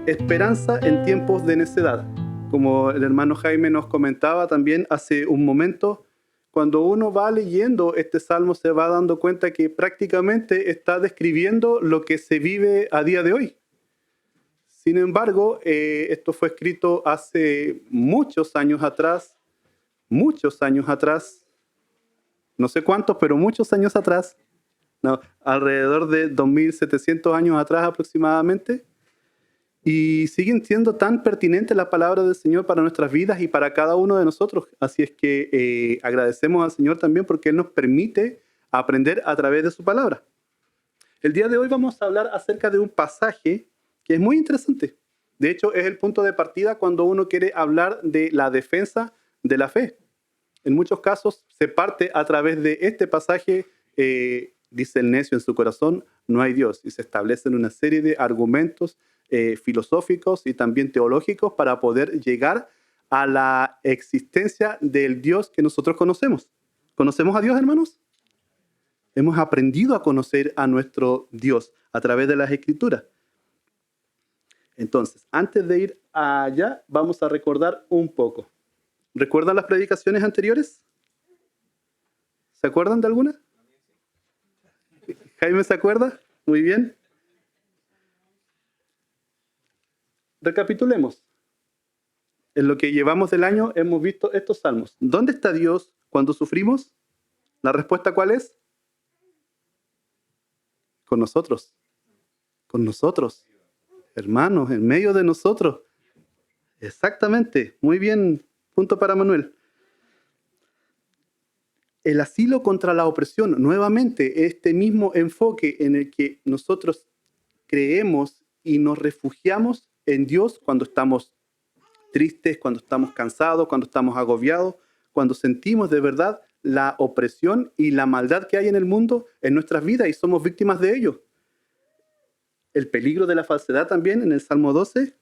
esperanza en tiempos de necedad. Como el hermano Jaime nos comentaba también hace un momento, cuando uno va leyendo este salmo se va dando cuenta que prácticamente está describiendo lo que se vive a día de hoy. Sin embargo, esto fue escrito hace muchos años atrás, no sé cuántos, pero muchos años atrás, no, alrededor de 2700 años atrás aproximadamente, y siguen siendo tan pertinentes las palabras del Señor para nuestras vidas y para cada uno de nosotros. Así es que agradecemos al Señor también porque Él nos permite aprender a través de su palabra. El día de hoy vamos a hablar acerca de un pasaje que es muy interesante. De hecho, es el punto de partida cuando uno quiere hablar de la defensa de la fe. En muchos casos se parte a través de este pasaje, dice el necio en su corazón, no hay Dios, y se establecen una serie de argumentos filosóficos y también teológicos para poder llegar a la existencia del Dios que nosotros conocemos. ¿Conocemos a Dios, hermanos? Hemos aprendido a conocer a nuestro Dios a través de las Escrituras. Entonces, antes de ir allá, vamos a recordar un poco. ¿Recuerdan las predicaciones anteriores? ¿Se acuerdan de alguna? ¿Jaime se acuerda? Muy bien. Recapitulemos. En lo que llevamos del año hemos visto estos salmos. ¿Dónde está Dios cuando sufrimos? ¿La respuesta cuál es? Con nosotros. Con nosotros. Hermanos, en medio de nosotros. Exactamente. Muy bien. Punto para Manuel. El asilo contra la opresión. Nuevamente, este mismo enfoque en el que nosotros creemos y nos refugiamos en Dios cuando estamos tristes, cuando estamos cansados, cuando estamos agobiados, cuando sentimos de verdad la opresión y la maldad que hay en el mundo, en nuestras vidas, y somos víctimas de ello. El peligro de la falsedad también en el Salmo 12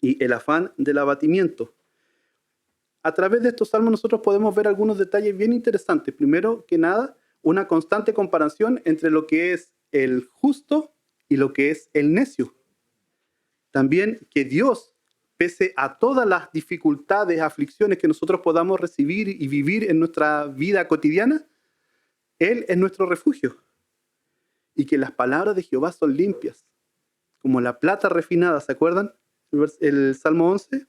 y el afán del abatimiento. A través de estos salmos nosotros podemos ver algunos detalles bien interesantes. Primero que nada, una constante comparación entre lo que es el justo y lo que es el necio. También que Dios, pese a todas las dificultades, aflicciones que nosotros podamos recibir y vivir en nuestra vida cotidiana, Él es nuestro refugio. Y que las palabras de Jehová son limpias, como la plata refinada, ¿se acuerdan? El Salmo 11.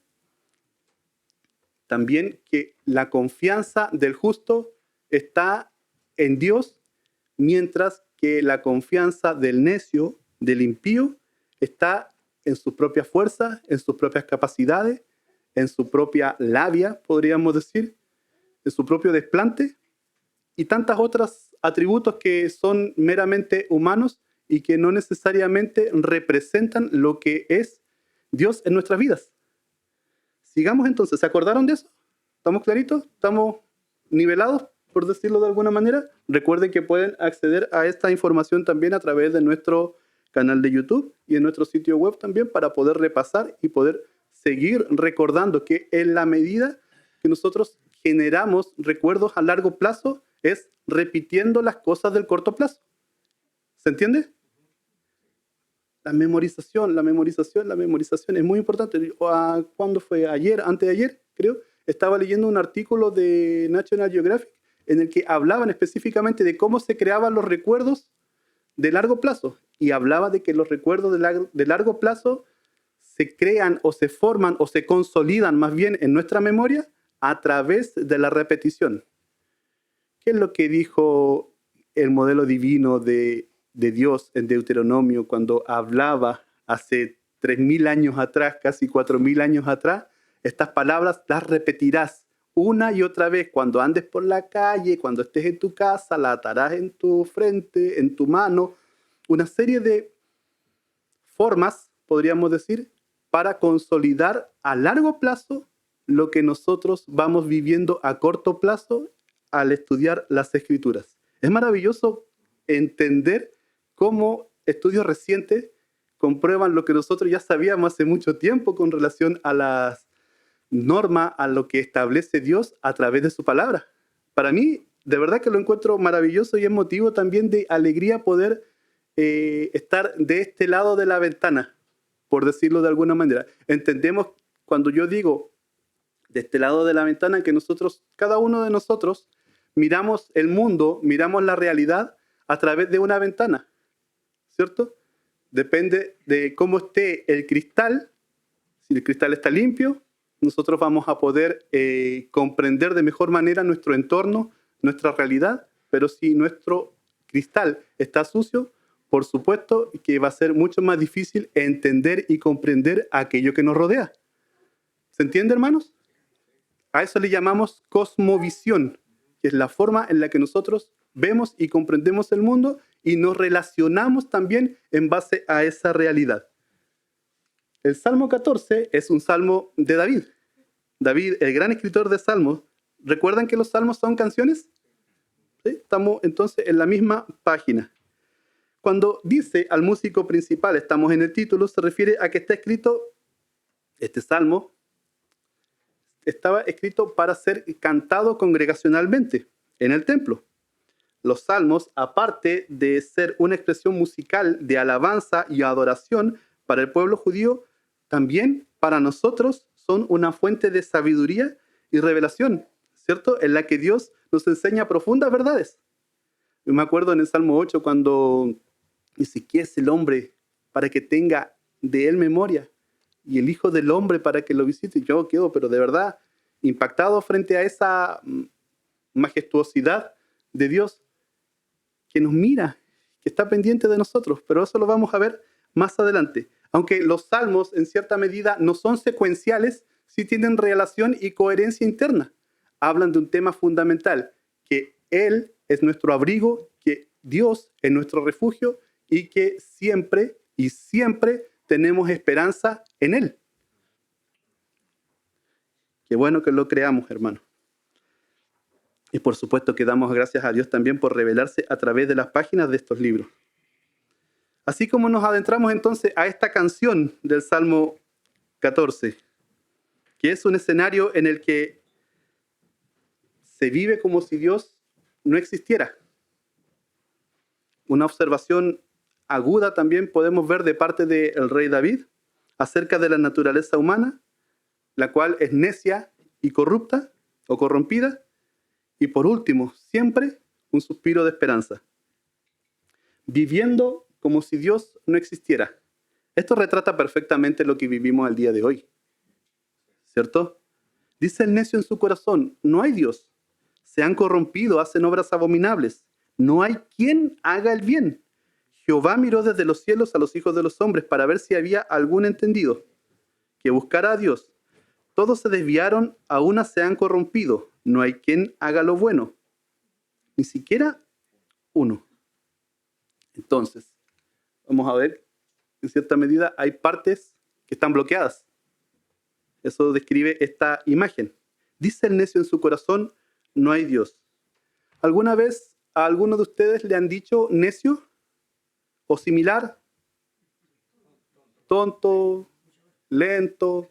También que la confianza del justo está en Dios, mientras que la confianza del necio, del impío, está en sus propias fuerzas, en sus propias capacidades, en su propia labia, podríamos decir, en su propio desplante, y tantas otras atributos que son meramente humanos y que no necesariamente representan lo que es Dios en nuestras vidas. Sigamos entonces. ¿Se acordaron de eso? ¿Estamos claritos? ¿Estamos nivelados, por decirlo de alguna manera? Recuerden que pueden acceder a esta información también a través de nuestro canal de YouTube y en nuestro sitio web también para poder repasar y poder seguir recordando que en la medida que nosotros generamos recuerdos a largo plazo es repitiendo las cosas del corto plazo. ¿Se entiende? La memorización es muy importante. ¿Cuándo fue? Ayer, antes de ayer, creo, estaba leyendo un artículo de National Geographic en el que hablaban específicamente de cómo se creaban los recuerdos de largo plazo. Y hablaba de que los recuerdos de largo plazo se crean o se forman o se consolidan más bien en nuestra memoria a través de la repetición. ¿Qué es lo que dijo el modelo divino de Dios en Deuteronomio cuando hablaba hace 3.000 años atrás, casi 4.000 años atrás? Estas palabras las repetirás una y otra vez cuando andes por la calle, cuando estés en tu casa, la atarás en tu frente, en tu mano. Una serie de formas, podríamos decir, para consolidar a largo plazo lo que nosotros vamos viviendo a corto plazo al estudiar las Escrituras. Es maravilloso entender cómo estudios recientes comprueban lo que nosotros ya sabíamos hace mucho tiempo con relación a las normas, a lo que establece Dios a través de su palabra. Para mí, de verdad que lo encuentro maravilloso y es motivo también de alegría poder estar de este lado de la ventana, por decirlo de alguna manera. Entendemos cuando yo digo de este lado de la ventana que nosotros, cada uno de nosotros, miramos el mundo, miramos la realidad a través de una ventana, ¿cierto? Depende de cómo esté el cristal. Si el cristal está limpio, nosotros vamos a poder comprender de mejor manera nuestro entorno, nuestra realidad, pero si nuestro cristal está sucio, por supuesto que va a ser mucho más difícil entender y comprender aquello que nos rodea. ¿Se entiende, hermanos? A eso le llamamos cosmovisión, que es la forma en la que nosotros vemos y comprendemos el mundo y nos relacionamos también en base a esa realidad. El Salmo 14 es un salmo de David. David, el gran escritor de salmos. ¿Recuerdan que los salmos son canciones? ¿Sí? Estamos entonces en la misma página. Cuando dice al músico principal, estamos en el título, se refiere a que está escrito, este salmo, estaba escrito para ser cantado congregacionalmente en el templo. Los salmos, aparte de ser una expresión musical de alabanza y adoración para el pueblo judío, también para nosotros son una fuente de sabiduría y revelación, ¿cierto? En la que Dios nos enseña profundas verdades. Yo me acuerdo en el Salmo 8 cuando dice, ¿qué es el hombre para que tenga de él memoria? Y el Hijo del Hombre para que lo visite. Yo quedo, pero de verdad, impactado frente a esa majestuosidad de Dios que nos mira, que está pendiente de nosotros. Pero eso lo vamos a ver más adelante. Aunque los salmos en cierta medida no son secuenciales, sí tienen relación y coherencia interna. Hablan de un tema fundamental, que Él es nuestro abrigo, que Dios es nuestro refugio y que siempre y siempre tenemos esperanza en Él. Qué bueno que lo creamos, hermano. Y por supuesto que damos gracias a Dios también por revelarse a través de las páginas de estos libros. Así como nos adentramos entonces a esta canción del Salmo 14, que es un escenario en el que se vive como si Dios no existiera. Una observación aguda también podemos ver de parte del rey David acerca de la naturaleza humana, la cual es necia y corrupta o corrompida, y por último, siempre un suspiro de esperanza. Viviendo como si Dios no existiera. Esto retrata perfectamente lo que vivimos al día de hoy, ¿cierto? Dice el necio en su corazón, no hay Dios. Se han corrompido, hacen obras abominables. No hay quien haga el bien. Jehová miró desde los cielos a los hijos de los hombres para ver si había algún entendido que buscara a Dios. Todos se desviaron, a una se han corrompido. No hay quien haga lo bueno. Ni siquiera uno. Entonces, vamos a ver, en cierta medida hay partes que están bloqueadas. Eso describe esta imagen. Dice el necio en su corazón, no hay Dios. ¿Alguna vez a alguno de ustedes le han dicho necio o similar? Tonto, lento,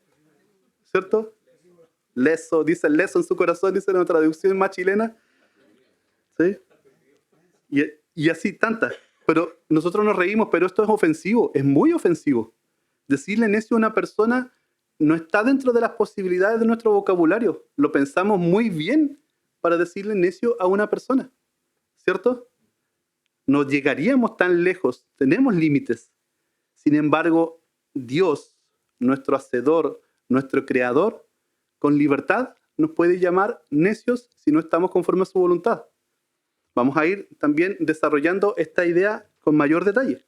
¿cierto? Leso, dice leso en su corazón, dice en la traducción más chilena. ¿Sí? Y así tantas. Pero nosotros nos reímos, pero esto es ofensivo, es muy ofensivo. Decirle necio a una persona no está dentro de las posibilidades de nuestro vocabulario. Lo pensamos muy bien para decirle necio a una persona, ¿cierto? No llegaríamos tan lejos, tenemos límites. Sin embargo, Dios, nuestro hacedor, nuestro creador, con libertad nos puede llamar necios si no estamos conforme a su voluntad. Vamos a ir también desarrollando esta idea con mayor detalle.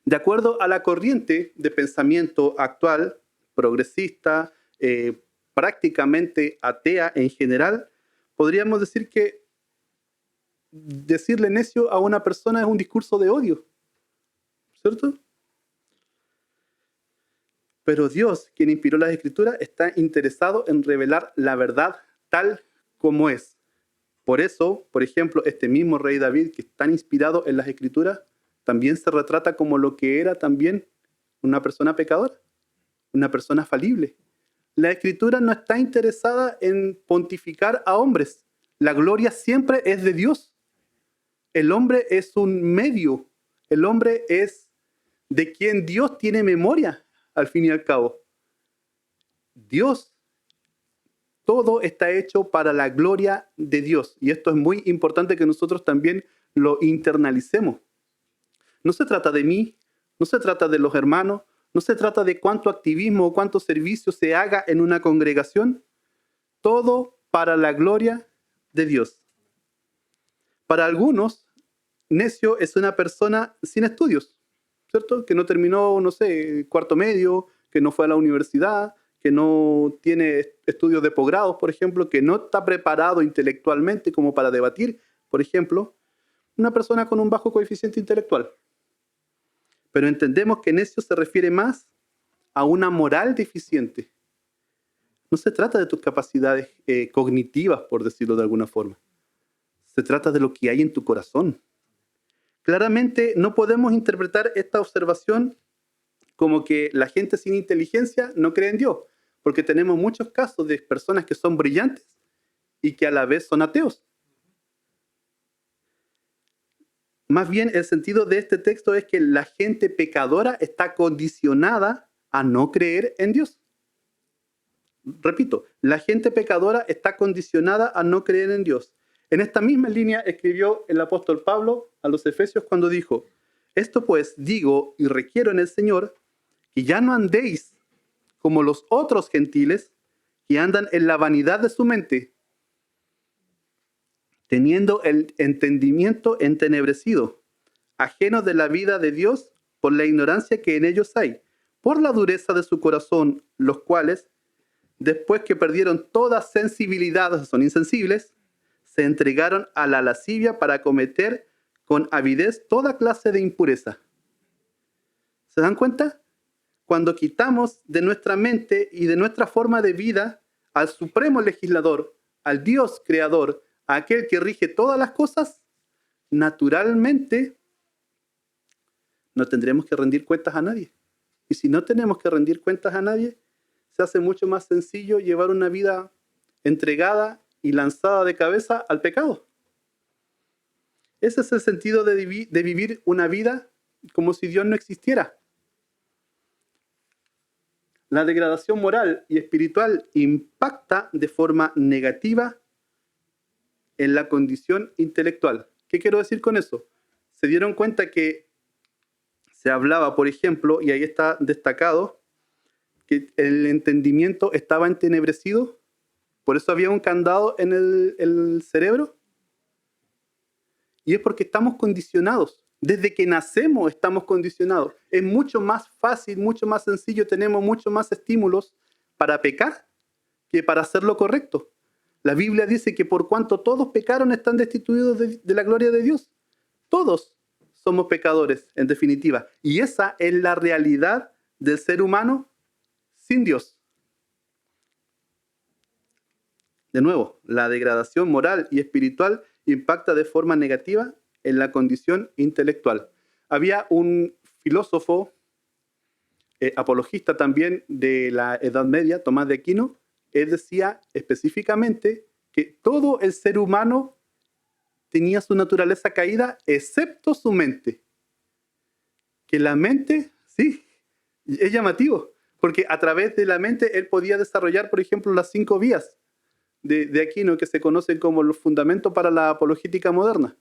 De acuerdo a la corriente de pensamiento actual, progresista, prácticamente atea en general, podríamos decir que decirle necio a una persona es un discurso de odio, ¿cierto? Pero Dios, quien inspiró las Escrituras, está interesado en revelar la verdad tal como es. Por eso, por ejemplo, este mismo rey David, que es tan inspirado en las Escrituras, también se retrata como lo que era también una persona pecadora, una persona falible. La Escritura no está interesada en pontificar a hombres. La gloria siempre es de Dios. El hombre es un medio. El hombre es de quien Dios tiene memoria, al fin y al cabo. Dios, todo está hecho para la gloria de Dios. Y esto es muy importante que nosotros también lo internalicemos. No se trata de mí, no se trata de los hermanos, no se trata de cuánto activismo o cuánto servicio se haga en una congregación. Todo para la gloria de Dios. Para algunos, necio es una persona sin estudios, ¿cierto? Que no terminó, no sé, cuarto medio, que no fue a la universidad, que no tiene estudios de posgrados, por ejemplo, que no está preparado intelectualmente como para debatir, por ejemplo, una persona con un bajo coeficiente intelectual. Pero entendemos que necio se refiere más a una moral deficiente. No se trata de tus capacidades cognitivas, por decirlo de alguna forma. Se trata de lo que hay en tu corazón. Claramente no podemos interpretar esta observación como que la gente sin inteligencia no cree en Dios, porque tenemos muchos casos de personas que son brillantes y que a la vez son ateos. Más bien, el sentido de este texto es que la gente pecadora está condicionada a no creer en Dios. Repito, la gente pecadora está condicionada a no creer en Dios. En esta misma línea escribió el apóstol Pablo a los Efesios cuando dijo: esto pues digo y requiero en el Señor, que ya no andéis como los otros gentiles que andan en la vanidad de su mente, teniendo el entendimiento entenebrecido, ajenos de la vida de Dios por la ignorancia que en ellos hay, por la dureza de su corazón, los cuales, después que perdieron toda sensibilidad, son insensibles, se entregaron a la lascivia para cometer con avidez toda clase de impureza. ¿Se dan cuenta? Cuando quitamos de nuestra mente y de nuestra forma de vida al supremo legislador, al Dios creador, a aquel que rige todas las cosas, naturalmente no tendremos que rendir cuentas a nadie. Y si no tenemos que rendir cuentas a nadie, se hace mucho más sencillo llevar una vida entregada y lanzada de cabeza al pecado. Ese es el sentido de vivir una vida como si Dios no existiera. La degradación moral y espiritual impacta de forma negativa en la condición intelectual. ¿Qué quiero decir con eso? Se dieron cuenta que se hablaba, por ejemplo, y ahí está destacado, que el entendimiento estaba entenebrecido. Por eso había un candado en el cerebro. Y es porque estamos condicionados. Desde que nacemos estamos condicionados. Es mucho más fácil, mucho más sencillo, tenemos mucho más estímulos para pecar que para hacer lo correcto. La Biblia dice que por cuanto todos pecaron están destituidos de la gloria de Dios. Todos somos pecadores, en definitiva. Y esa es la realidad del ser humano sin Dios. De nuevo, la degradación moral y espiritual impacta de forma negativa en la condición intelectual. Había un filósofo, apologista también de la Edad Media, Tomás de Aquino. Él decía específicamente que todo el ser humano tenía su naturaleza caída, excepto su mente. Que la mente, sí, es llamativo, porque a través de la mente él podía desarrollar, por ejemplo, las 5 vías de Aquino, que se conocen como los fundamentos para la apologética moderna.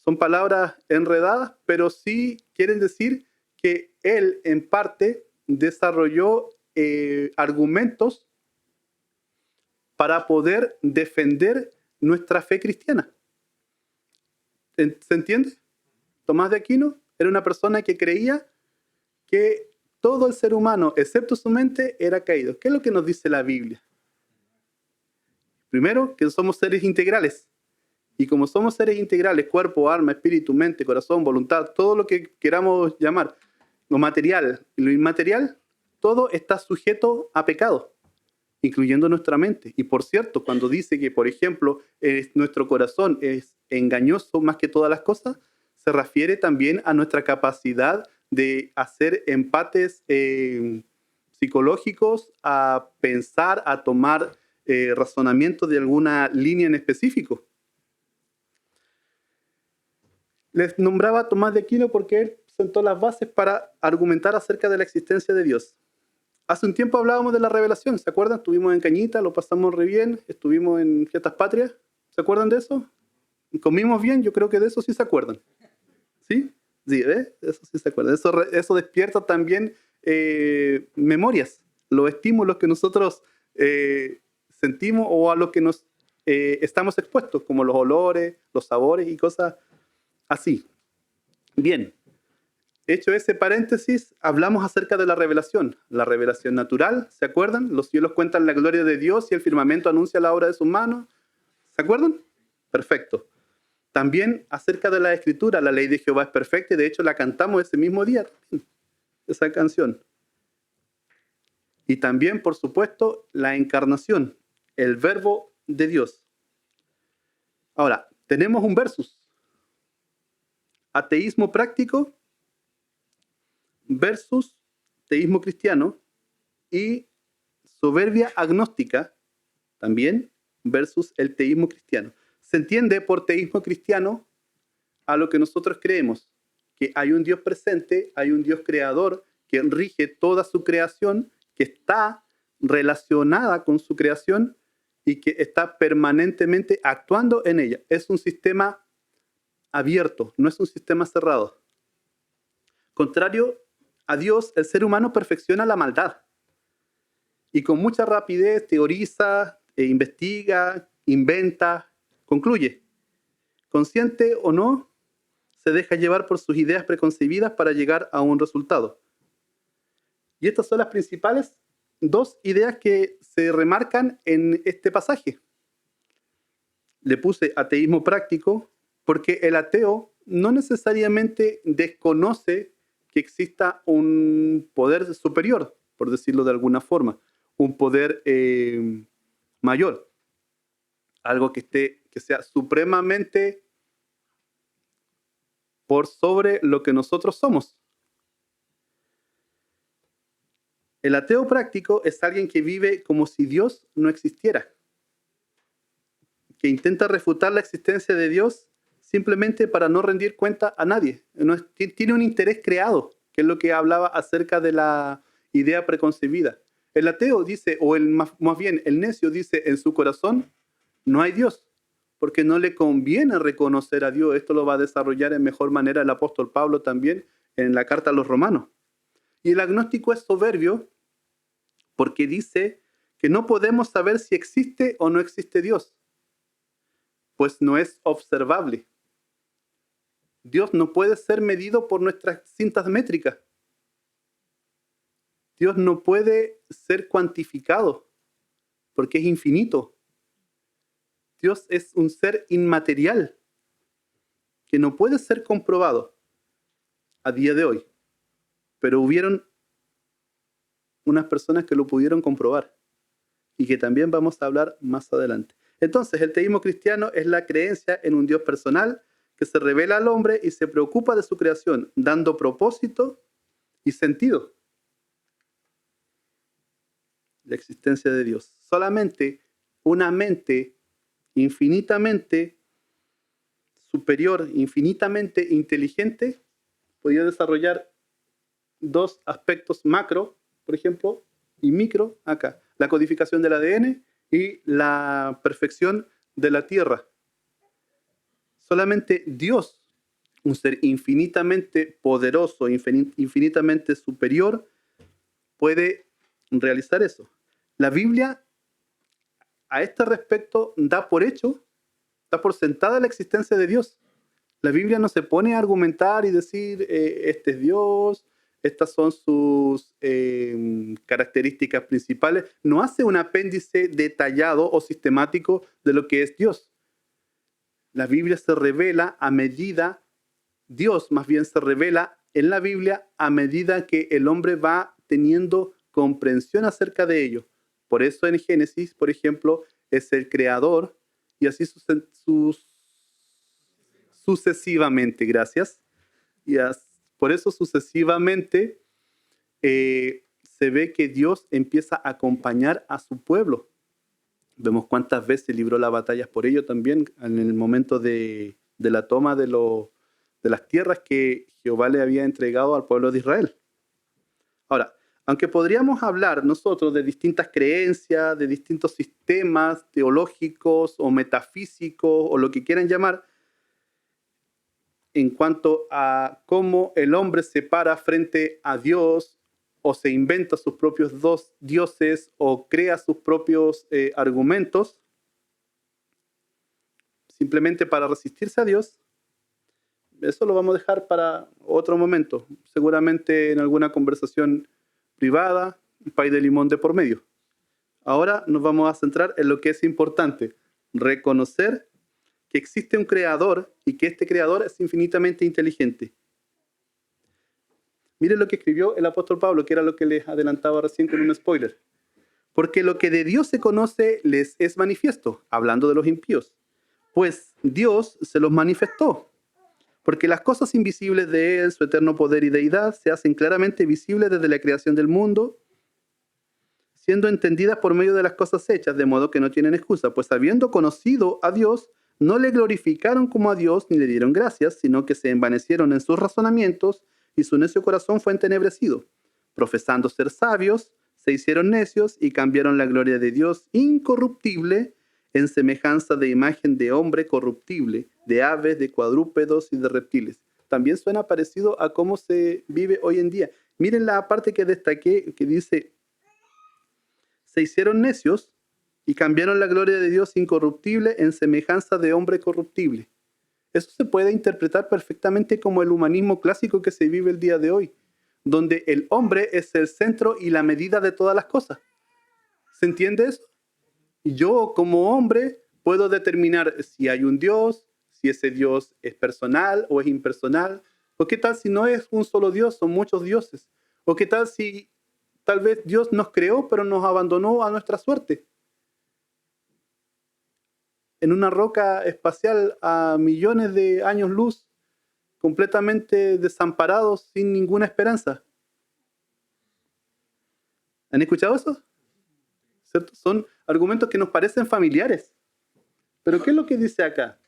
Son palabras enredadas, pero sí quieren decir que él, en parte, desarrolló argumentos para poder defender nuestra fe cristiana. ¿Se entiende? Tomás de Aquino era una persona que creía que todo el ser humano, excepto su mente, era caído. ¿Qué es lo que nos dice la Biblia? Primero, que somos seres integrales. Y como somos seres integrales, cuerpo, alma, espíritu, mente, corazón, voluntad, todo lo que queramos llamar, lo material y lo inmaterial, todo está sujeto a pecado, incluyendo nuestra mente. Y por cierto, cuando dice que, por ejemplo, nuestro corazón es engañoso más que todas las cosas, se refiere también a nuestra capacidad de hacer empates psicológicos, a pensar, a tomar razonamiento de alguna línea en específico. Les nombraba a Tomás de Aquino porque él sentó las bases para argumentar acerca de la existencia de Dios. Hace un tiempo hablábamos de la revelación, ¿se acuerdan? Estuvimos en Cañita, lo pasamos re bien, estuvimos en Fiestas Patrias, ¿se acuerdan de eso? ¿Comimos bien? Yo creo que de eso sí se acuerdan. ¿Sí? Sí, ¿ves? Eso sí se acuerdan. Eso despierta también memorias, los estímulos que nosotros sentimos o a los que nos estamos expuestos, como los olores, los sabores y cosas así. Bien, hecho ese paréntesis, hablamos acerca de la revelación natural, ¿se acuerdan? Los cielos cuentan la gloria de Dios y el firmamento anuncia la obra de sus manos, ¿se acuerdan? Perfecto. También acerca de la Escritura, la ley de Jehová es perfecta y de hecho la cantamos ese mismo día, esa canción. Y también, por supuesto, la encarnación, el verbo de Dios. Ahora, tenemos un versus. Ateísmo práctico versus teísmo cristiano y soberbia agnóstica también versus el teísmo cristiano. Se entiende por teísmo cristiano a lo que nosotros creemos, que hay un Dios presente, hay un Dios creador que rige toda su creación, que está relacionada con su creación y que está permanentemente actuando en ella. Es un sistema abierto, no es un sistema cerrado. Contrario a Dios, el ser humano perfecciona la maldad y con mucha rapidez teoriza, investiga, inventa, concluye. Consciente o no, se deja llevar por sus ideas preconcebidas para llegar a un resultado. Y estas son las principales dos ideas que se remarcan en este pasaje. Le puse ateísmo práctico porque el ateo no necesariamente desconoce que exista un poder superior, por decirlo de alguna forma, un poder mayor, algo que sea supremamente por sobre lo que nosotros somos. El ateo práctico es alguien que vive como si Dios no existiera, que intenta refutar la existencia de Dios simplemente para no rendir cuenta a nadie. Tiene un interés creado, que es lo que hablaba acerca de la idea preconcebida. El ateo dice, o más bien el necio dice en su corazón, no hay Dios, porque no le conviene reconocer a Dios. Esto lo va a desarrollar en mejor manera el apóstol Pablo también en la carta a los romanos. Y el agnóstico es soberbio porque dice que no podemos saber si existe o no existe Dios, pues no es observable. Dios no puede ser medido por nuestras cintas métricas. Dios no puede ser cuantificado porque es infinito. Dios es un ser inmaterial que no puede ser comprobado a día de hoy. Pero hubieron unas personas que lo pudieron comprobar y que también vamos a hablar más adelante. Entonces, el teísmo cristiano es la creencia en un Dios personal que se revela al hombre y se preocupa de su creación, dando propósito y sentido. La existencia de Dios. Solamente una mente infinitamente superior, infinitamente inteligente, podía desarrollar dos aspectos macro, por ejemplo, y micro acá. La codificación del ADN y la perfección de la Tierra. Solamente Dios, un ser infinitamente poderoso, infinitamente superior, puede realizar eso. La Biblia, a este respecto, da por hecho, da por sentada la existencia de Dios. La Biblia no se pone a argumentar y decir, este es Dios, estas son sus características principales. No hace un apéndice detallado o sistemático de lo que es Dios. La Biblia se revela a medida, Dios más bien se revela en la Biblia a medida que el hombre va teniendo comprensión acerca de ello. Por eso en Génesis, por ejemplo, es el creador y así sucesivamente, gracias. Por eso sucesivamente se ve que Dios empieza a acompañar a su pueblo. Vemos cuántas veces libró las batallas por ello también en el momento de la toma de de las tierras que Jehová le había entregado al pueblo de Israel. Ahora, aunque podríamos hablar nosotros de distintas creencias, de distintos sistemas teológicos o metafísicos o lo que quieran llamar, en cuanto a cómo el hombre se para frente a Dios o se inventa sus propios dos dioses o crea sus propios argumentos, simplemente para resistirse a Dios, eso lo vamos a dejar para otro momento, seguramente en alguna conversación privada, un pay de limón de por medio. Ahora nos vamos a centrar en lo que es importante, reconocer que existe un creador y que este creador es infinitamente inteligente. Miren lo que escribió el apóstol Pablo, que era lo que les adelantaba recién con un spoiler. Porque lo que de Dios se conoce les es manifiesto, hablando de los impíos, pues Dios se los manifestó. Porque las cosas invisibles de Él, su eterno poder y deidad, se hacen claramente visibles desde la creación del mundo, siendo entendidas por medio de las cosas hechas, de modo que no tienen excusa, pues habiendo conocido a Dios, no le glorificaron como a Dios ni le dieron gracias, sino que se envanecieron en sus razonamientos y su necio corazón fue entenebrecido. Profesando ser sabios, se hicieron necios y cambiaron la gloria de Dios incorruptible en semejanza de imagen de hombre corruptible, de aves, de cuadrúpedos y de reptiles. También suena parecido a cómo se vive hoy en día. Miren la parte que destaqué, que dice, se hicieron necios y cambiaron la gloria de Dios incorruptible en semejanza de hombre corruptible. Eso se puede interpretar perfectamente como el humanismo clásico que se vive el día de hoy, donde el hombre es el centro y la medida de todas las cosas. ¿Se entiende eso? Yo como hombre puedo determinar si hay un Dios, si ese Dios es personal o es impersonal, o qué tal si no es un solo Dios, son muchos dioses, o qué tal si tal vez Dios nos creó pero nos abandonó a nuestra suerte. En una roca espacial a millones de años luz, completamente desamparados, sin ninguna esperanza. ¿Han escuchado eso? ¿Cierto? Son argumentos que nos parecen familiares. Pero ¿qué es lo que dice acá?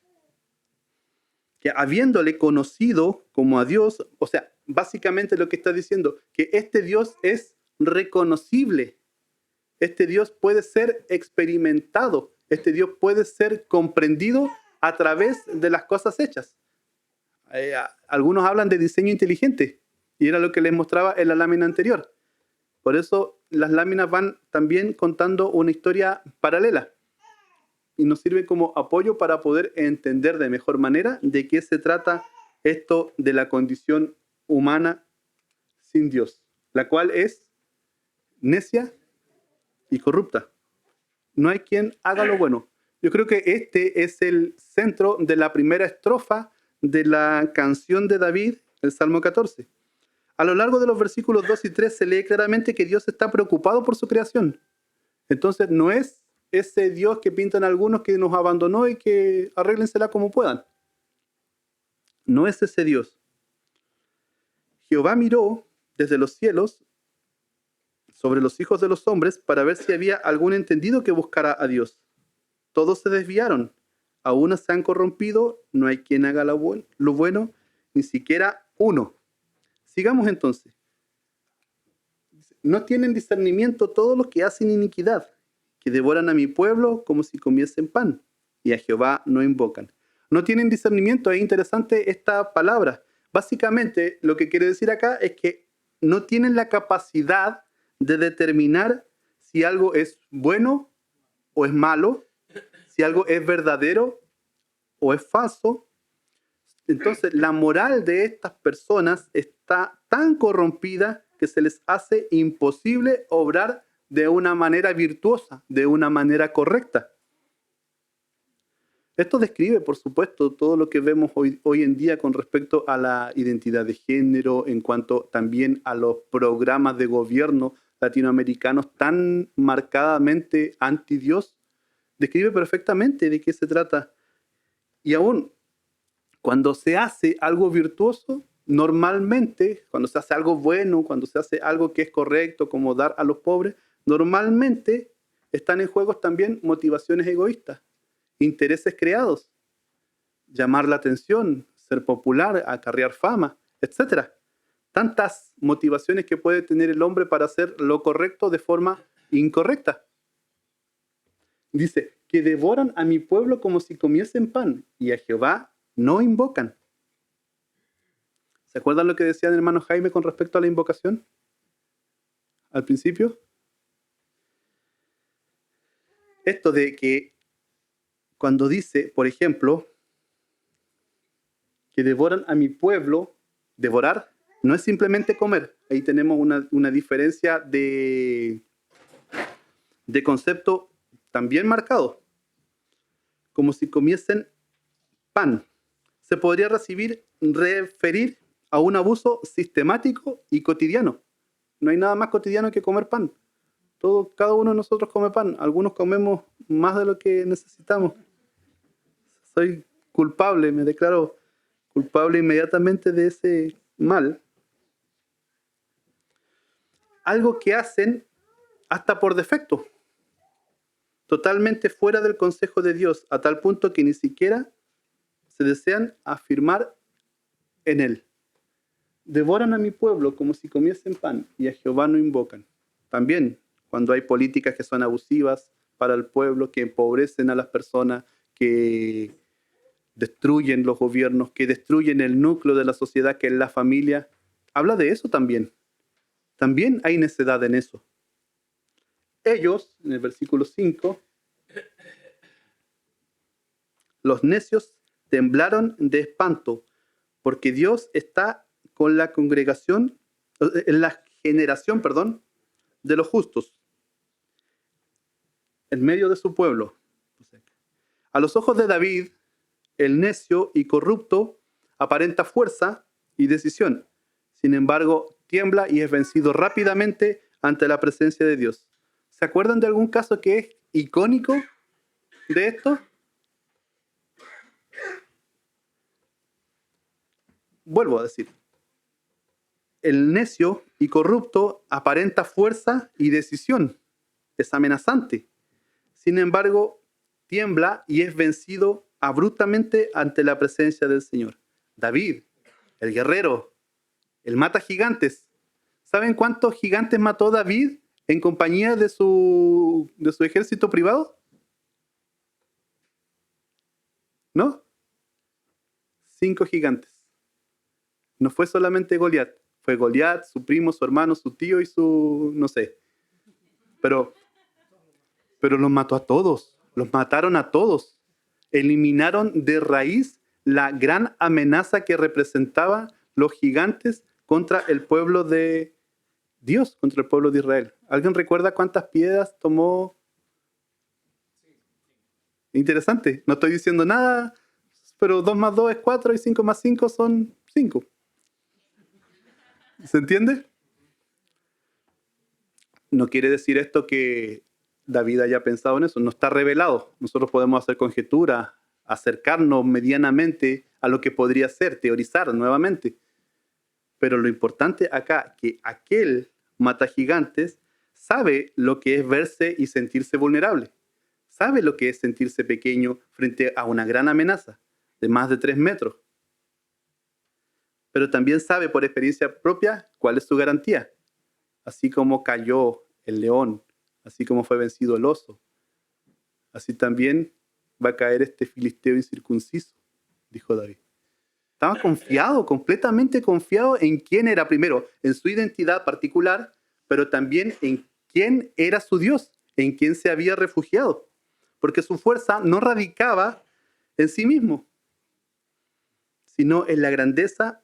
Que habiéndole conocido como a Dios, o sea, básicamente lo que está diciendo, que este Dios es reconocible. Este Dios puede ser experimentado. Este Dios puede ser comprendido a través de las cosas hechas. Algunos hablan de diseño inteligente y era lo que les mostraba en la lámina anterior. Por eso las láminas van también contando una historia paralela y nos sirven como apoyo para poder entender de mejor manera de qué se trata esto de la condición humana sin Dios, la cual es necia y corrupta. No hay quien haga lo bueno. Yo creo que este es el centro de la primera estrofa de la canción de David, el Salmo 14. A lo largo de los versículos 2 y 3 se lee claramente que Dios está preocupado por su creación. Entonces no es ese Dios que pintan algunos que nos abandonó y que arréglensela como puedan. No es ese Dios. Jehová miró desde los cielos sobre los hijos de los hombres para ver si había algún entendido que buscara a Dios. Todos se desviaron, a unos se han corrompido, no hay quien haga lo bueno, ni siquiera uno. Sigamos entonces. No tienen discernimiento todos los que hacen iniquidad, que devoran a mi pueblo como si comiesen pan, y a Jehová no invocan. No tienen discernimiento, es interesante esta palabra. Básicamente lo que quiere decir acá es que no tienen la capacidad de determinar si algo es bueno o es malo, si algo es verdadero o es falso. Entonces la moral de estas personas está tan corrompida que se les hace imposible obrar de una manera virtuosa, de una manera correcta. Esto describe, por supuesto, todo lo que vemos hoy en día con respecto a la identidad de género, en cuanto también a los programas de gobierno latinoamericanos tan marcadamente anti-Dios. Describe perfectamente de qué se trata. Y aún, cuando se hace algo virtuoso, normalmente, cuando se hace algo bueno, cuando se hace algo que es correcto, como dar a los pobres, normalmente están en juego también motivaciones egoístas, intereses creados, llamar la atención, ser popular, acarrear fama, etc. Tantas motivaciones que puede tener el hombre para hacer lo correcto de forma incorrecta. Dice, que devoran a mi pueblo como si comiesen pan, y a Jehová no invocan. ¿Se acuerdan lo que decía el hermano Jaime con respecto a la invocación? Al principio. Esto de que cuando dice, por ejemplo, que devoran a mi pueblo, devorar no es simplemente comer. Ahí tenemos una diferencia de concepto también marcado. Como si comiesen pan. Se podría referir a un abuso sistemático y cotidiano. No hay nada más cotidiano que comer pan. Cada uno de nosotros come pan. Algunos comemos más de lo que necesitamos. Soy culpable, me declaro culpable inmediatamente de ese mal. Algo que hacen hasta por defecto. Totalmente fuera del consejo de Dios, a tal punto que ni siquiera se desean afirmar en él. Devoran a mi pueblo como si comiesen pan, y a Jehová no invocan. También, cuando hay políticas que son abusivas para el pueblo, que empobrecen a las personas, que destruyen los gobiernos, que destruyen el núcleo de la sociedad, que es la familia, habla de eso también. También hay necedad en eso. Ellos, en el versículo 5, los necios temblaron de espanto, porque Dios está con la congregación, en la generación, de los justos, en medio de su pueblo. A los ojos de David, el necio y corrupto aparenta fuerza y decisión. Sin embargo, tiembla y es vencido rápidamente ante la presencia de Dios. ¿Se acuerdan de algún caso que es icónico de esto? Vuelvo a decir. El necio y corrupto aparenta fuerza y decisión. Es amenazante. Sin embargo, tiembla y es vencido abruptamente ante la presencia del Señor. David, el guerrero, el mata gigantes. ¿Saben cuántos gigantes mató David en compañía de su ejército privado? ¿No? 5 gigantes. No fue solamente Goliat. Fue Goliat, su primo, su hermano, su tío y su... no sé. Pero los mató a todos. Los mataron a todos. Eliminaron de raíz la gran amenaza que representaban los gigantes contra el pueblo de Dios, contra el pueblo de Israel. ¿Alguien recuerda cuántas piedras tomó? Interesante. No estoy diciendo nada, pero 2 más 2 es 4 y 5 más 5 son 5. ¿Se entiende? No quiere decir esto que David haya pensado en eso. No está revelado. Nosotros podemos hacer conjeturas, acercarnos medianamente a lo que podría ser, teorizar nuevamente. Pero lo importante acá, que aquel matagigantes sabe lo que es verse y sentirse vulnerable. Sabe lo que es sentirse pequeño frente a una gran amenaza de más de 3 metros. Pero también sabe por experiencia propia cuál es su garantía. Así como cayó el león, así como fue vencido el oso, así también va a caer este filisteo incircunciso, dijo David. Estaba confiado, completamente confiado en quién era primero, en su identidad particular, pero también en quién era su Dios, en quién se había refugiado, porque su fuerza no radicaba en sí mismo, sino en la grandeza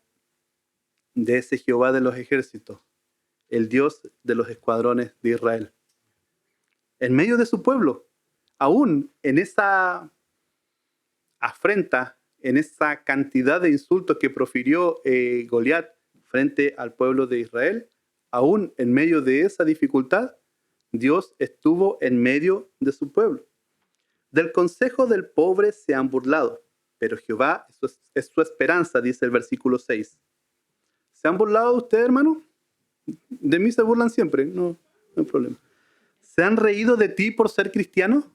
de ese Jehová de los ejércitos, el Dios de los escuadrones de Israel. En medio de su pueblo, aún en esa afrenta, en esa cantidad de insultos que profirió Goliat frente al pueblo de Israel, aún en medio de esa dificultad, Dios estuvo en medio de su pueblo. Del consejo del pobre se han burlado, pero Jehová es su esperanza, dice el versículo 6. ¿Se han burlado de ustedes, hermano? De mí se burlan siempre, no hay problema. ¿Se han reído de ti por ser cristiano?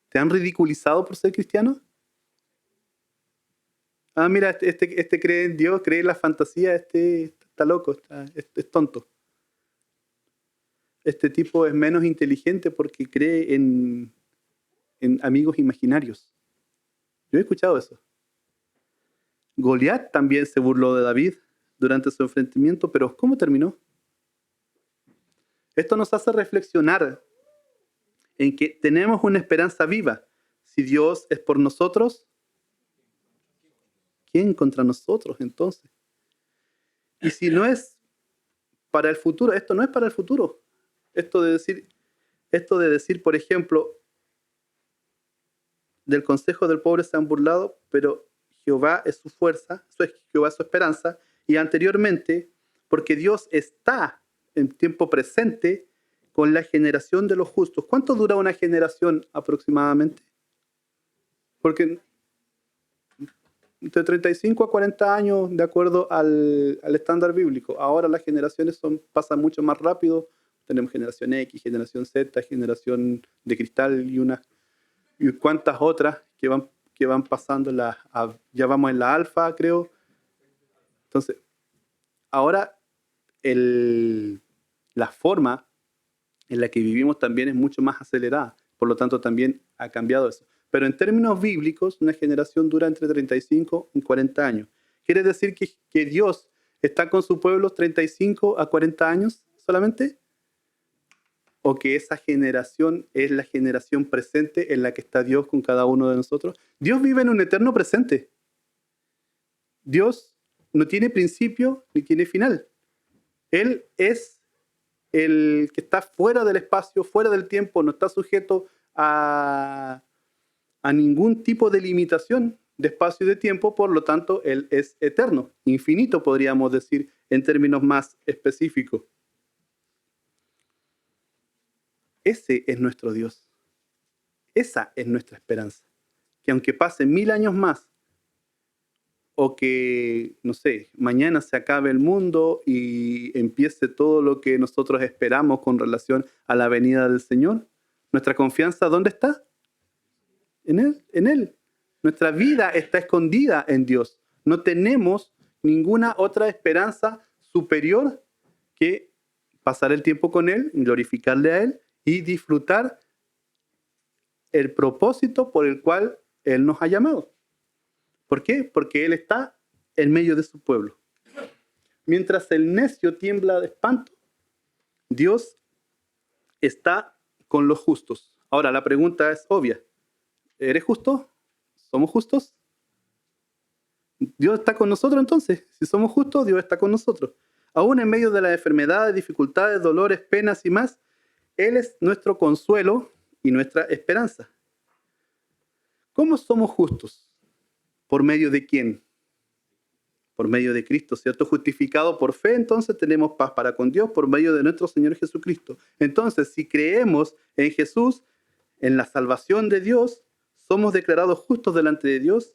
¿Te han ridiculizado por ser cristiano? Ah, mira, este cree en Dios, cree en la fantasía, este está loco, es tonto. Este tipo es menos inteligente porque cree en amigos imaginarios. Yo he escuchado eso. Goliat también se burló de David durante su enfrentamiento, pero ¿cómo terminó? Esto nos hace reflexionar en que tenemos una esperanza viva. Si Dios es por nosotros, ¿quién contra nosotros entonces? Y si no es para el futuro, esto no es para el futuro. Esto de decir, por ejemplo, del consejo del pobre se han burlado, pero Jehová es su fuerza, Jehová es su esperanza, y anteriormente, porque Dios está en tiempo presente con la generación de los justos. ¿Cuánto dura una generación aproximadamente? Porque de 35 a 40 años, de acuerdo al estándar bíblico. Ahora las generaciones pasan mucho más rápido. Tenemos generación X, generación Z, generación de cristal y cuantas otras que van pasando. Ya vamos en la alfa, creo. Entonces, ahora la forma en la que vivimos también es mucho más acelerada. Por lo tanto, también ha cambiado eso. Pero en términos bíblicos, una generación dura entre 35 y 40 años. ¿Quiere decir que Dios está con su pueblo 35 a 40 años solamente? ¿O que esa generación es la generación presente en la que está Dios con cada uno de nosotros? Dios vive en un eterno presente. Dios no tiene principio ni tiene final. Él es el que está fuera del espacio, fuera del tiempo, no está sujeto a ningún tipo de limitación de espacio y de tiempo, por lo tanto, Él es eterno, infinito, podríamos decir, en términos más específicos. Ese es nuestro Dios. Esa es nuestra esperanza. Que aunque pasen 1000 años más, o que, no sé, mañana se acabe el mundo y empiece todo lo que nosotros esperamos con relación a la venida del Señor, nuestra confianza, ¿dónde está? En Él, en Él. Nuestra vida está escondida en Dios. No tenemos ninguna otra esperanza superior que pasar el tiempo con Él, glorificarle a Él y disfrutar el propósito por el cual Él nos ha llamado. ¿Por qué? Porque Él está en medio de su pueblo. Mientras el necio tiembla de espanto, Dios está con los justos. Ahora, la pregunta es obvia. ¿Eres justo? ¿Somos justos? Dios está con nosotros entonces. Si somos justos, Dios está con nosotros. Aún en medio de las enfermedades, dificultades, dolores, penas y más, Él es nuestro consuelo y nuestra esperanza. ¿Cómo somos justos? ¿Por medio de quién? Por medio de Cristo, ¿cierto? Justificado por fe, entonces tenemos paz para con Dios por medio de nuestro Señor Jesucristo. Entonces, si creemos en Jesús, en la salvación de Dios, somos declarados justos delante de Dios,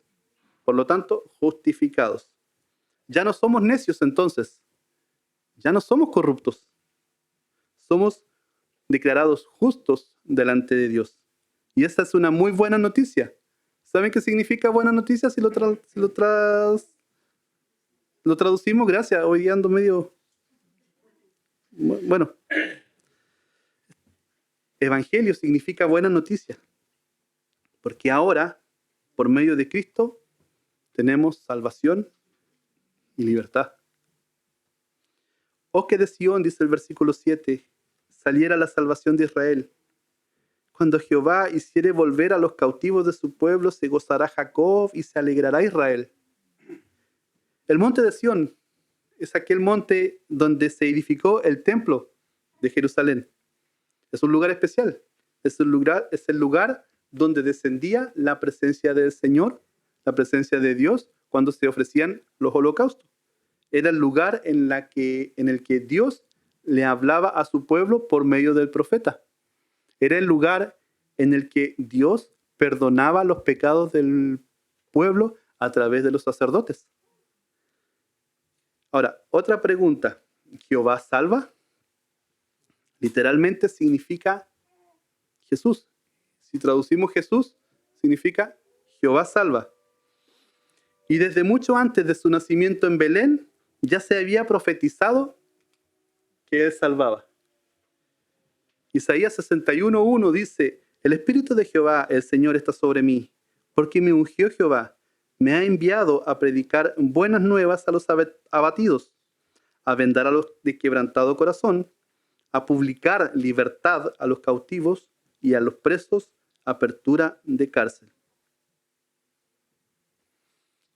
por lo tanto, justificados. Ya no somos necios entonces, ya no somos corruptos, somos declarados justos delante de Dios. Y esta es una muy buena noticia. ¿Saben qué significa buena noticia si lo traducimos? Gracias, hoy ando medio... Bueno, evangelio significa buena noticia, porque ahora, por medio de Cristo, tenemos salvación y libertad. Oh, que de Sión, dice el versículo 7, saliera la salvación de Israel. Cuando Jehová hiciere volver a los cautivos de su pueblo, se gozará Jacob y se alegrará Israel. El monte de Sión es aquel monte donde se edificó el templo de Jerusalén. Es un lugar especial. Es el lugar donde descendía la presencia del Señor, la presencia de Dios, cuando se ofrecían los holocaustos. Era el lugar en el que Dios le hablaba a su pueblo por medio del profeta. Era el lugar en el que Dios perdonaba los pecados del pueblo a través de los sacerdotes. Ahora, otra pregunta. ¿Jehová salva? Literalmente significa Jesús. Si traducimos Jesús, significa Jehová salva. Y desde mucho antes de su nacimiento en Belén, ya se había profetizado que Él salvaba. Isaías 61:1 dice: el Espíritu de Jehová, el Señor, está sobre mí, porque me ungió Jehová. Me ha enviado a predicar buenas nuevas a los abatidos, a vendar a los de quebrantado corazón, a publicar libertad a los cautivos y a los presos apertura de cárcel.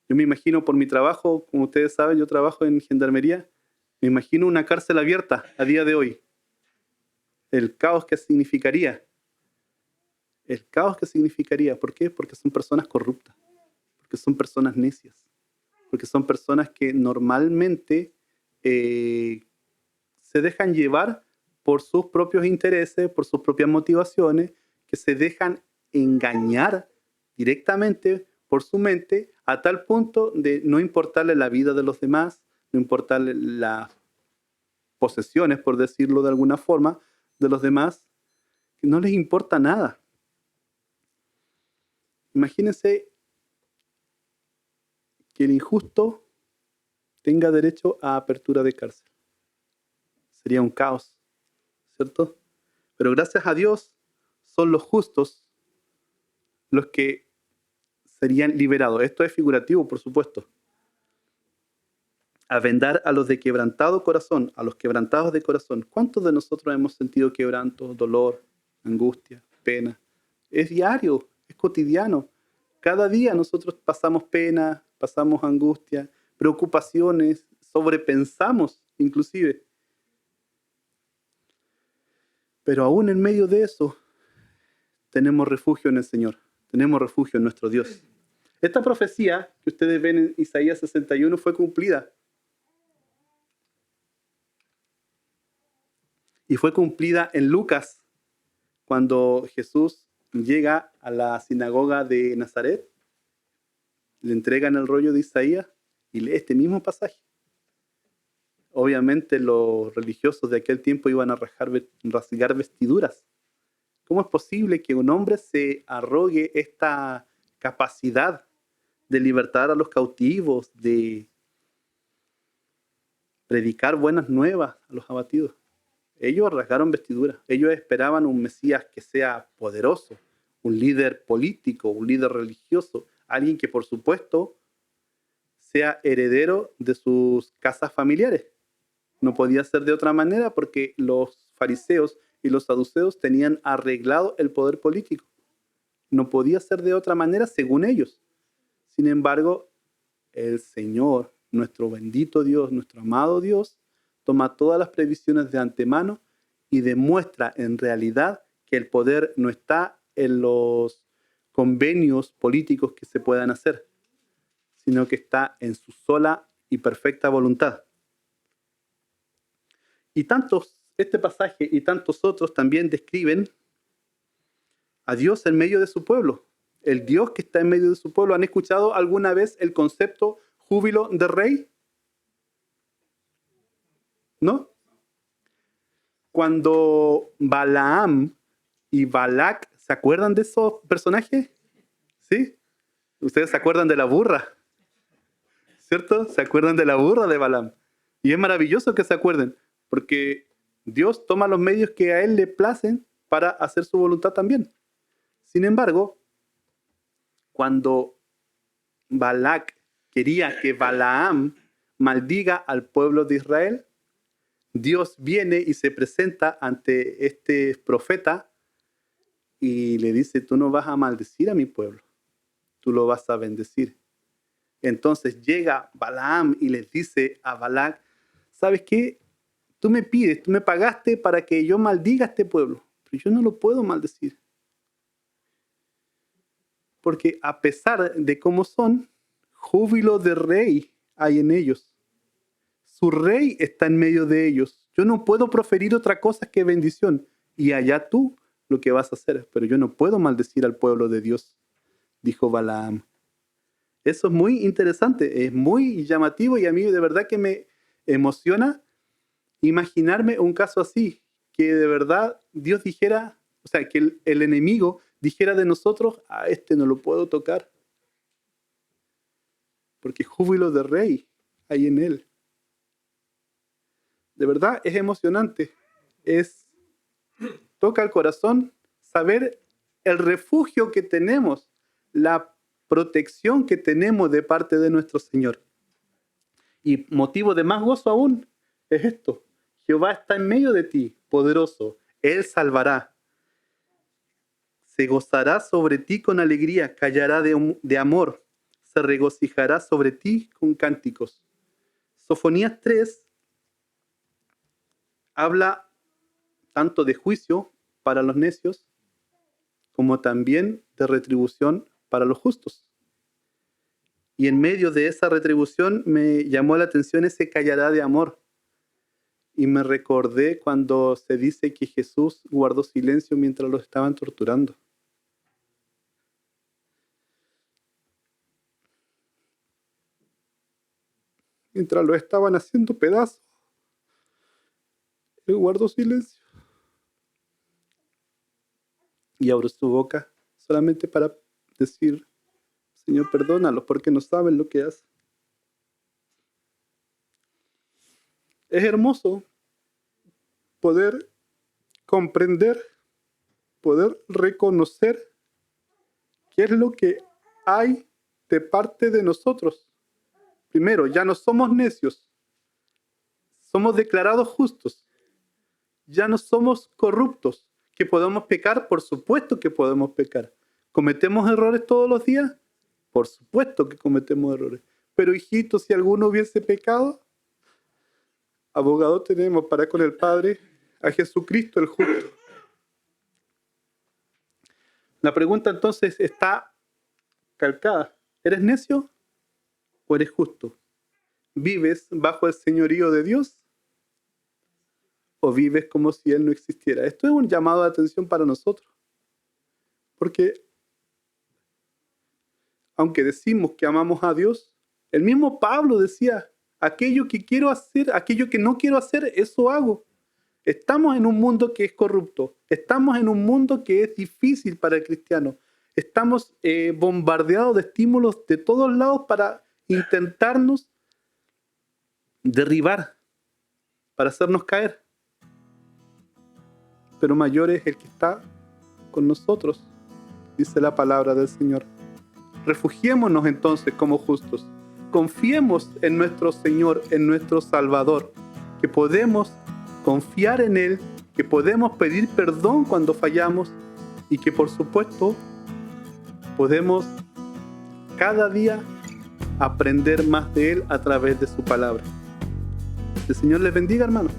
Yo me imagino por mi trabajo, como ustedes saben, yo trabajo en gendarmería, me imagino una cárcel abierta a día de hoy. El caos que significaría. El caos que significaría. ¿Por qué? Porque son personas corruptas, porque son personas necias, porque son personas que normalmente se dejan llevar por sus propios intereses, por sus propias motivaciones, que se dejan engañar directamente por su mente a tal punto de no importarle la vida de los demás, no importarle las posesiones, por decirlo de alguna forma, de los demás, que no les importa nada. Imagínense que el injusto tenga derecho a apertura de cárcel. Sería un caos, ¿cierto? Pero gracias a Dios son los justos los que serían liberados. Esto es figurativo, por supuesto. A vendar a los de quebrantado corazón, a los quebrantados de corazón. ¿Cuántos de nosotros hemos sentido quebranto, dolor, angustia, pena? Es diario, es cotidiano. Cada día nosotros pasamos pena, pasamos angustia, preocupaciones, sobrepensamos inclusive. Pero aún en medio de eso, tenemos refugio en el Señor, tenemos refugio en nuestro Dios. Esta profecía que ustedes ven en Isaías 61 fue cumplida. Y fue cumplida en Lucas, cuando Jesús llega a la sinagoga de Nazaret, le entregan el rollo de Isaías y lee este mismo pasaje. Obviamente los religiosos de aquel tiempo iban a rasgar vestiduras. ¿Cómo es posible que un hombre se arrogue esta capacidad de libertar a los cautivos, de predicar buenas nuevas a los abatidos? Ellos rasgaron vestiduras. Ellos esperaban un Mesías que sea poderoso, un líder político, un líder religioso, alguien que por supuesto sea heredero de sus casas familiares. No podía ser de otra manera porque los fariseos y los saduceos tenían arreglado el poder político. No podía ser de otra manera según ellos. Sin embargo, el Señor, nuestro bendito Dios, nuestro amado Dios, toma todas las previsiones de antemano y demuestra en realidad que el poder no está en los convenios políticos que se puedan hacer, sino que está en su sola y perfecta voluntad. Y este pasaje y tantos otros también describen a Dios en medio de su pueblo. El Dios que está en medio de su pueblo. ¿Han escuchado alguna vez el concepto júbilo de rey? ¿No? Cuando Balaam y Balac, ¿se acuerdan de esos personajes? ¿Sí? Ustedes se acuerdan de la burra, ¿cierto? ¿Se acuerdan de la burra de Balaam? Y es maravilloso que se acuerden, porque Dios toma los medios que a Él le placen para hacer su voluntad también. Sin embargo, cuando Balac quería que Balaam maldiga al pueblo de Israel, Dios viene y se presenta ante este profeta y le dice: tú no vas a maldecir a mi pueblo, tú lo vas a bendecir. Entonces llega Balaam y les dice a Balac: ¿sabes qué? Tú me pides, tú me pagaste para que yo maldiga a este pueblo, pero yo no lo puedo maldecir. Porque a pesar de cómo son, júbilo de rey hay en ellos. Su rey está en medio de ellos. Yo no puedo proferir otra cosa que bendición. Y allá tú lo que vas a hacer. Pero yo no puedo maldecir al pueblo de Dios, dijo Balaam. Eso es muy interesante, es muy llamativo y a mí de verdad que me emociona imaginarme un caso así. Que de verdad Dios dijera, o sea, que el enemigo dijera de nosotros: a este no lo puedo tocar, porque júbilo de rey hay en él. De verdad es emocionante, toca el corazón saber el refugio que tenemos, la protección que tenemos de parte de nuestro Señor. Y motivo de más gozo aún es esto: Jehová está en medio de ti, poderoso, Él salvará. Se gozará sobre ti con alegría, callará de amor, se regocijará sobre ti con cánticos. Sofonías 3 habla tanto de juicio para los necios como también de retribución para los justos. Y en medio de esa retribución me llamó la atención ese callará de amor. Y me recordé cuando se dice que Jesús guardó silencio mientras los estaban torturando. Mientras lo estaban haciendo pedazos, Él guardó silencio. Y abrió su boca solamente para decir: Señor, perdónalos porque no saben lo que hacen. Es hermoso poder comprender, poder reconocer qué es lo que hay de parte de nosotros. Primero, ya no somos necios, somos declarados justos. Ya no somos corruptos. ¿Que podemos pecar? Por supuesto que podemos pecar. ¿Cometemos errores todos los días? Por supuesto que cometemos errores. Pero hijitos, si alguno hubiese pecado, abogado tenemos para con el Padre, a Jesucristo el justo. La pregunta entonces está calcada: ¿eres necio o eres justo? ¿Vives bajo el señorío de Dios o vives como si Él no existiera? Esto es un llamado de atención para nosotros, porque aunque decimos que amamos a Dios, el mismo Pablo decía: aquello que quiero hacer, aquello que no quiero hacer, eso hago. Estamos en un mundo que es corrupto, estamos en un mundo que es difícil para el cristiano, estamos bombardeados de estímulos de todos lados para intentarnos derribar, para hacernos caer. Pero mayor es el que está con nosotros, dice la palabra del Señor. Refugiémonos entonces como justos. Confiemos en nuestro Señor, en nuestro Salvador, que podemos confiar en Él, que podemos pedir perdón cuando fallamos y que por supuesto podemos cada día aprender más de Él a través de su palabra. El Señor les bendiga, hermanos.